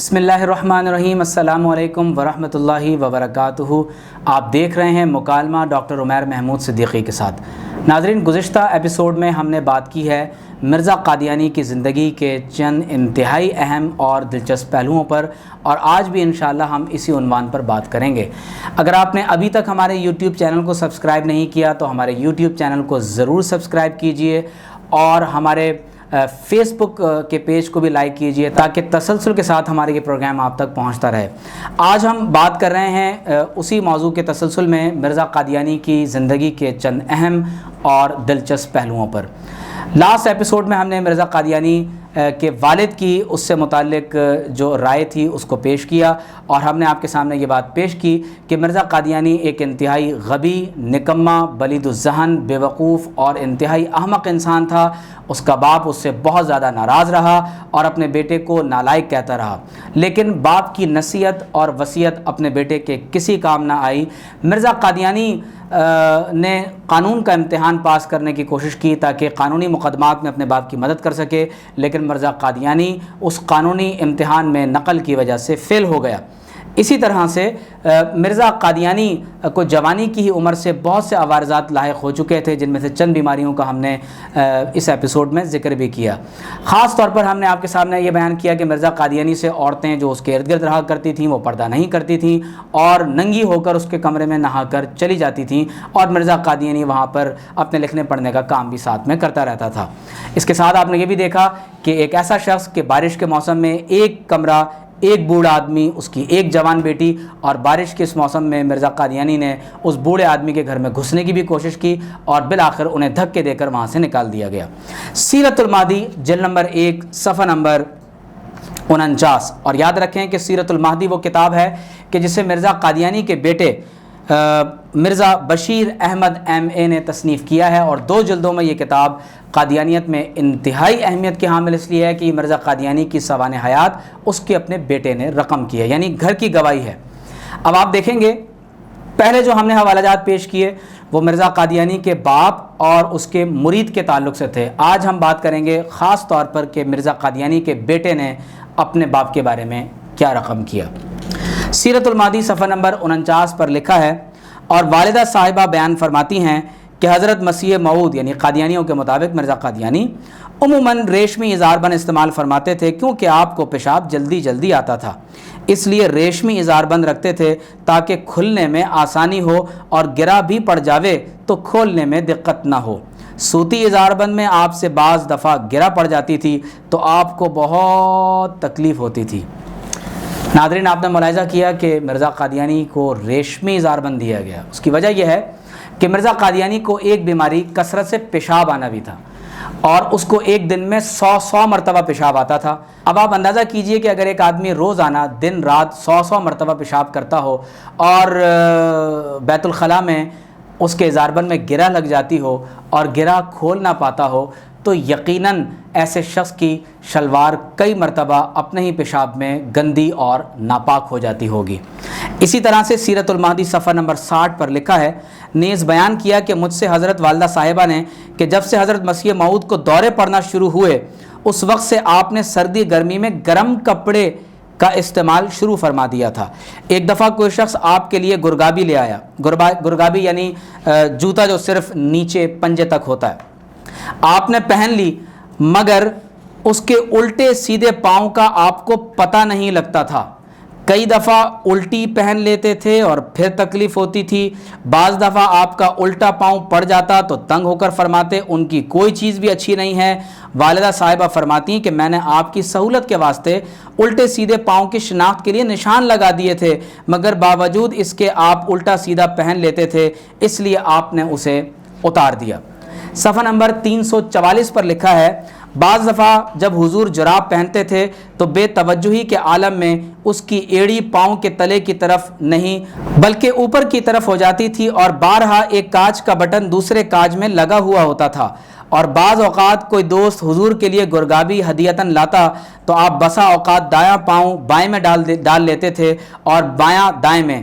بسم اللہ الرحمن الرحیم۔ السلام علیکم ورحمۃ اللہ وبرکاتہ۔ آپ دیکھ رہے ہیں مکالمہ ڈاکٹر عمیر محمود صدیقی کے ساتھ۔ ناظرین، گزشتہ ایپیسوڈ میں ہم نے بات کی ہے مرزا قادیانی کی زندگی کے چند انتہائی اہم اور دلچسپ پہلوؤں پر، اور آج بھی انشاءاللہ ہم اسی عنوان پر بات کریں گے۔ اگر آپ نے ابھی تک ہمارے یوٹیوب چینل کو سبسکرائب نہیں کیا تو ہمارے یوٹیوب چینل کو ضرور سبسکرائب کیجئے، اور ہمارے فیس بک کے پیج کو بھی لائک کیجئے تاکہ تسلسل کے ساتھ ہمارے یہ پروگرام آپ تک پہنچتا رہے۔ آج ہم بات کر رہے ہیں اسی موضوع کے تسلسل میں مرزا قادیانی کی زندگی کے چند اہم اور دلچسپ پہلوؤں پر۔ لاسٹ ایپیسوڈ میں ہم نے مرزا قادیانی کے والد کی اس سے متعلق جو رائے تھی اس کو پیش کیا، اور ہم نے آپ کے سامنے یہ بات پیش کی کہ مرزا قادیانی ایک انتہائی غبی، نکما، بلید الذہن، بے وقوف اور انتہائی احمق انسان تھا۔ اس کا باپ اس سے بہت زیادہ ناراض رہا اور اپنے بیٹے کو نالائق کہتا رہا، لیکن باپ کی نصیحت اور وصیت اپنے بیٹے کے کسی کام نہ آئی۔ مرزا قادیانی نے قانون کا امتحان پاس کرنے کی کوشش کی تاکہ قانونی مقدمات میں اپنے باپ کی مدد کر سکے، لیکن مرزا قادیانی اس قانونی امتحان میں نقل کی وجہ سے فیل ہو گیا۔ اسی طرح سے مرزا قادیانی کو جوانی کی ہی عمر سے بہت سے عوارضات لاحق ہو چکے تھے، جن میں سے چند بیماریوں کا ہم نے اس ایپیسوڈ میں ذکر بھی کیا۔ خاص طور پر ہم نے آپ کے سامنے یہ بیان کیا کہ مرزا قادیانی سے عورتیں جو اس کے ارد گرد رہا کرتی تھیں وہ پردہ نہیں کرتی تھیں اور ننگی ہو کر اس کے کمرے میں نہا کر چلی جاتی تھیں، اور مرزا قادیانی وہاں پر اپنے لکھنے پڑھنے کا کام بھی ساتھ میں کرتا رہتا تھا۔ اس کے ساتھ آپ نے یہ بھی دیکھا کہ ایک ایسا شخص کہ بارش کے موسم میں ایک کمرہ، ایک بوڑھا آدمی، اس کی ایک جوان بیٹی، اور بارش کے اس موسم میں مرزا قادیانی نے اس بوڑھے آدمی کے گھر میں گھسنے کی بھی کوشش کی اور بالآخر انہیں دھکے دے کر وہاں سے نکال دیا گیا۔ سیرت المہدی جلد نمبر 1 صفحہ نمبر 49۔ اور یاد رکھیں کہ سیرت المہدی وہ کتاب ہے کہ جسے مرزا قادیانی کے بیٹے مرزا بشیر احمد ایم اے نے تصنیف کیا ہے، اور 2 جلدوں میں یہ کتاب قادیانیت میں انتہائی اہمیت کے حامل اس لیے ہے کہ یہ مرزا قادیانی کی سوانح حیات اس کے اپنے بیٹے نے رقم کی ہے، یعنی گھر کی گواہی ہے۔ اب آپ دیکھیں گے پہلے جو ہم نے حوالہ جات پیش کیے وہ مرزا قادیانی کے باپ اور اس کے مرید کے تعلق سے تھے۔ آج ہم بات کریں گے خاص طور پر کہ مرزا قادیانی کے بیٹے نے اپنے باپ کے بارے میں کیا رقم کیا۔ سیرت المہدی صفحہ نمبر 49 پر لکھا ہے، اور والدہ صاحبہ بیان فرماتی ہیں کہ حضرت مسیح موعود یعنی قادیانیوں کے مطابق مرزا قادیانی عموماً ریشمی اظہار بند استعمال فرماتے تھے، کیونکہ آپ کو پیشاب جلدی جلدی آتا تھا، اس لیے ریشمی اظہار بند رکھتے تھے تاکہ کھلنے میں آسانی ہو اور گرا بھی پڑ جاوے تو کھولنے میں دقت نہ ہو۔ صوتی اظہار بند میں آپ سے بعض دفعہ گرا پڑ جاتی تھی تو آپ کو بہت تکلیف ہوتی تھی۔ ناظرین، آپ نے ملاحظہ کیا کہ مرزا قادیانی کو ریشمی اظہار بند دیا گیا۔ اس کی وجہ یہ ہے کہ مرزا قادیانی کو ایک بیماری کثرت سے پیشاب آنا بھی تھا، اور اس کو ایک دن میں 100 مرتبہ پیشاب آتا تھا۔ اب آپ اندازہ کیجئے کہ اگر ایک آدمی روزانہ دن رات 100 مرتبہ پیشاب کرتا ہو اور بیت الخلاء میں اس کے اظہار بند میں گرہ لگ جاتی ہو اور گرہ کھول نہ پاتا ہو تو یقیناً ایسے شخص کی شلوار کئی مرتبہ اپنے ہی پیشاب میں گندی اور ناپاک ہو جاتی ہوگی۔ اسی طرح سے سیرت المہدی صفحہ نمبر 60 پر لکھا ہے، نیز بیان کیا کہ مجھ سے حضرت والدہ صاحبہ نے کہ جب سے حضرت مسیح موعود کو دورے پڑنا شروع ہوئے اس وقت سے آپ نے سردی گرمی میں گرم کپڑے کا استعمال شروع فرما دیا تھا۔ ایک دفعہ کوئی شخص آپ کے لیے گرگابی لے آیا۔ گرگابی یعنی جوتا جو صرف نیچے پنجے تک ہوتا ہے، آپ نے پہن لی، مگر اس کے الٹے سیدھے پاؤں کا آپ کو پتہ نہیں لگتا تھا۔ کئی دفعہ الٹی پہن لیتے تھے اور پھر تکلیف ہوتی تھی۔ بعض دفعہ آپ کا الٹا پاؤں پڑ جاتا تو تنگ ہو کر فرماتے ان کی کوئی چیز بھی اچھی نہیں ہے۔ والدہ صاحبہ فرماتی ہیں کہ میں نے آپ کی سہولت کے واسطے الٹے سیدھے پاؤں کی شناخت کے لیے نشان لگا دیے تھے، مگر باوجود اس کے آپ الٹا سیدھا پہن لیتے تھے، اس لیے آپ نے اسے اتار دیا۔ صفحہ نمبر 344 پر لکھا ہے، بعض دفعہ جب حضور جراب پہنتے تھے تو بے توجہی کے عالم میں اس کی ایڑی پاؤں کے تلے کی طرف نہیں بلکہ اوپر کی طرف ہو جاتی تھی، اور بارہا ایک کاج کا بٹن دوسرے کاج میں لگا ہوا ہوتا تھا۔ اور بعض اوقات کوئی دوست حضور کے لیے گرگابی ہدیتاً لاتا تو آپ بسا اوقات دایاں پاؤں بائیں میں ڈال لیتے تھے اور بایاں دائیں میں،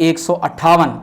158,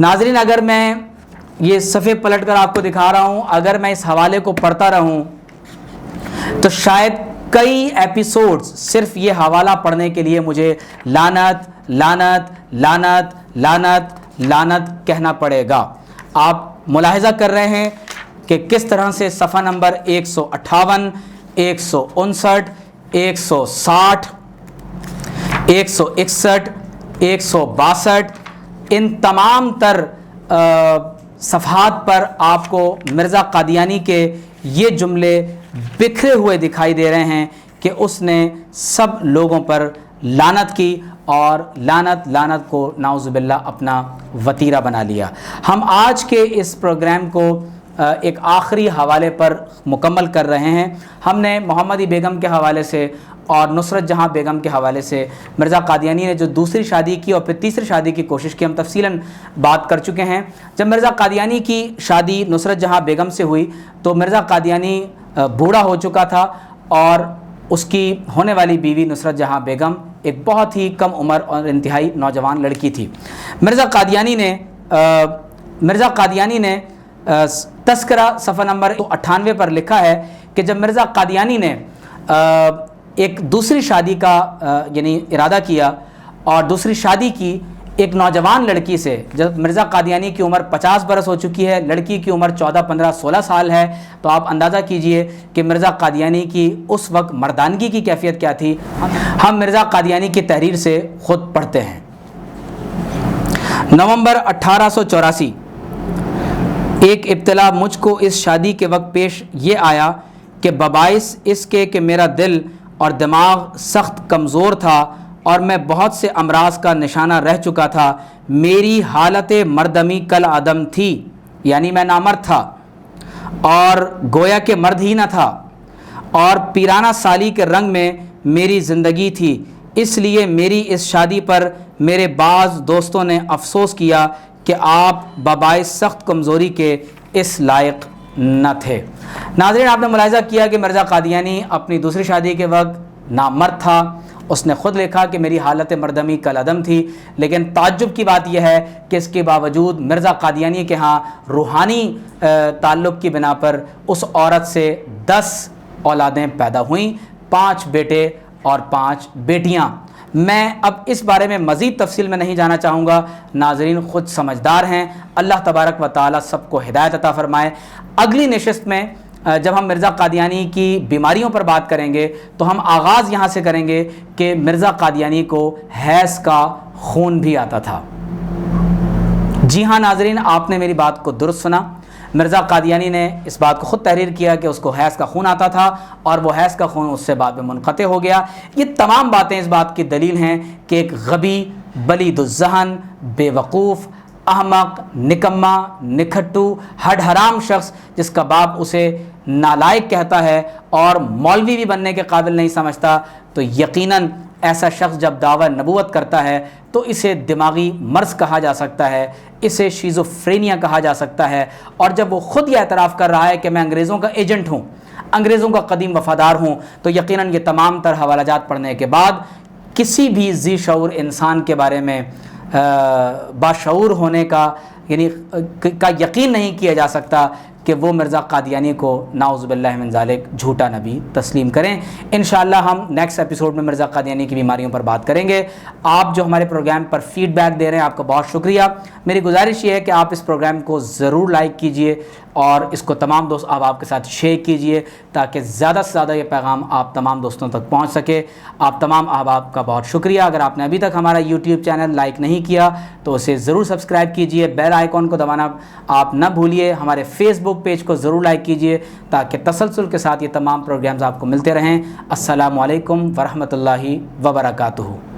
ناظرین اگر میں یہ صفحے پلٹ کر آپ کو دکھا رہا ہوں، اگر میں اس حوالے کو پڑھتا رہوں تو شاید کئی ایپیسوڈز صرف یہ حوالہ پڑھنے کے لیے مجھے لعنت لعنت لعنت لعنت لعنت کہنا پڑے گا۔ آپ ملاحظہ کر رہے ہیں کہ کس طرح سے صفحہ نمبر 158، 159، 160، 161، 162 ان تمام تر صفحات پر آپ کو مرزا قادیانی کے یہ جملے بکھرے ہوئے دکھائی دے رہے ہیں کہ اس نے سب لوگوں پر لعنت کی اور لعنت کو نعوذ باللہ اپنا وتیرہ بنا لیا۔ ہم آج کے اس پروگرام کو ایک آخری حوالے پر مکمل کر رہے ہیں۔ ہم نے محمدی بیگم کے حوالے سے اور نصرت جہاں بیگم کے حوالے سے مرزا قادیانی نے جو دوسری شادی کی اور پھر تیسری شادی کی کوشش کی ہم تفصیلاً بات کر چکے ہیں۔ جب مرزا قادیانی کی شادی نصرت جہاں بیگم سے ہوئی تو مرزا قادیانی بوڑھا ہو چکا تھا اور اس کی ہونے والی بیوی نصرت جہاں بیگم ایک بہت ہی کم عمر اور انتہائی نوجوان لڑکی تھی۔ مرزا قادیانی نے تذکرہ صفحہ نمبر 98 پر لکھا ہے کہ جب مرزا قادیانی نے ایک دوسری شادی کا یعنی ارادہ کیا اور دوسری شادی کی ایک نوجوان لڑکی سے، جب مرزا قادیانی کی عمر 50 برس ہو چکی ہے، لڑکی کی عمر 14، 15، 16 سال ہے، تو آپ اندازہ کیجئے کہ مرزا قادیانی کی اس وقت مردانگی کی کیفیت کیا تھی۔ ہم مرزا قادیانی کی تحریر سے خود پڑھتے ہیں۔ نومبر 1884 ایک ابتلا مجھ کو اس شادی کے وقت پیش یہ آیا کہ بباعث اس کے کہ میرا دل اور دماغ سخت کمزور تھا اور میں بہت سے امراض کا نشانہ رہ چکا تھا، میری حالت مردمی کل عدم تھی، یعنی میں نامرد تھا اور گویا کہ مرد ہی نہ تھا، اور پیرانہ سالی کے رنگ میں میری زندگی تھی۔ اس لیے میری اس شادی پر میرے بعض دوستوں نے افسوس کیا کہ آپ بباعث سخت کمزوری کے اس لائق نہ تھے۔ ناظرین آپ نے ملاحظہ کیا کہ مرزا قادیانی اپنی دوسری شادی کے وقت نامرد تھا۔ اس نے خود لکھا کہ میری حالت مردمی کالعدم تھی، لیکن تعجب کی بات یہ ہے کہ اس کے باوجود مرزا قادیانی کے ہاں روحانی تعلق کی بنا پر اس عورت سے 10 اولادیں پیدا ہوئیں، 5 بیٹے اور 5 بیٹیاں۔ میں اب اس بارے میں مزید تفصیل میں نہیں جانا چاہوں گا، ناظرین خود سمجھدار ہیں، اللہ تبارک و تعالی سب کو ہدایت عطا فرمائے۔ اگلی نشست میں جب ہم مرزا قادیانی کی بیماریوں پر بات کریں گے تو ہم آغاز یہاں سے کریں گے کہ مرزا قادیانی کو حیض کا خون بھی آتا تھا۔ جی ہاں ناظرین، آپ نے میری بات کو درست سنا، مرزا قادیانی نے اس بات کو خود تحریر کیا کہ اس کو حیض کا خون آتا تھا اور وہ حیض کا خون اس سے بعد میں منقطع ہو گیا۔ یہ تمام باتیں اس بات کی دلیل ہیں کہ ایک غبی، بلید الذہن، بے وقوف، احمق، نکما، نکھٹو، ہڈ حرام شخص جس کا باپ اسے نالائق کہتا ہے اور مولوی بھی بننے کے قابل نہیں سمجھتا، تو یقیناً ایسا شخص جب دعویٰ نبوت کرتا ہے تو اسے دماغی مرض کہا جا سکتا ہے، اسے شیزوفرینیا کہا جا سکتا ہے۔ اور جب وہ خود یہ اعتراف کر رہا ہے کہ میں انگریزوں کا ایجنٹ ہوں، انگریزوں کا قدیم وفادار ہوں، تو یقیناً یہ تمام تر حوالہ جات پڑھنے کے بعد کسی بھی ذی شعور انسان کے بارے میں باشعور ہونے کا یعنی یقین نہیں کیا جا سکتا کہ وہ مرزا قادیانی کو نعوذ باللہ من ذالک جھوٹا نبی تسلیم کریں۔ انشاءاللہ ہم نیکسٹ ایپیسوڈ میں مرزا قادیانی کی بیماریوں پر بات کریں گے۔ آپ جو ہمارے پروگرام پر فیڈ بیک دے رہے ہیں آپ کا بہت شکریہ۔ میری گزارش یہ ہے کہ آپ اس پروگرام کو ضرور لائک کیجئے اور اس کو تمام دوست احباب کے ساتھ شیئر کیجئے تاکہ زیادہ سے زیادہ یہ پیغام آپ تمام دوستوں تک پہنچ سکے۔ آپ تمام احباب کا بہت شکریہ۔ اگر آپ نے ابھی تک ہمارا یوٹیوب چینل لائک نہیں کیا تو اسے ضرور سبسکرائب کیجئے، بیل آئیکن کو دبانا آپ نہ بھولیے، ہمارے فیس بک پیج کو ضرور لائک کیجئے تاکہ تسلسل کے ساتھ یہ تمام پروگرامز آپ کو ملتے رہیں۔ السلام علیکم ورحمۃ اللہ وبرکاتہ۔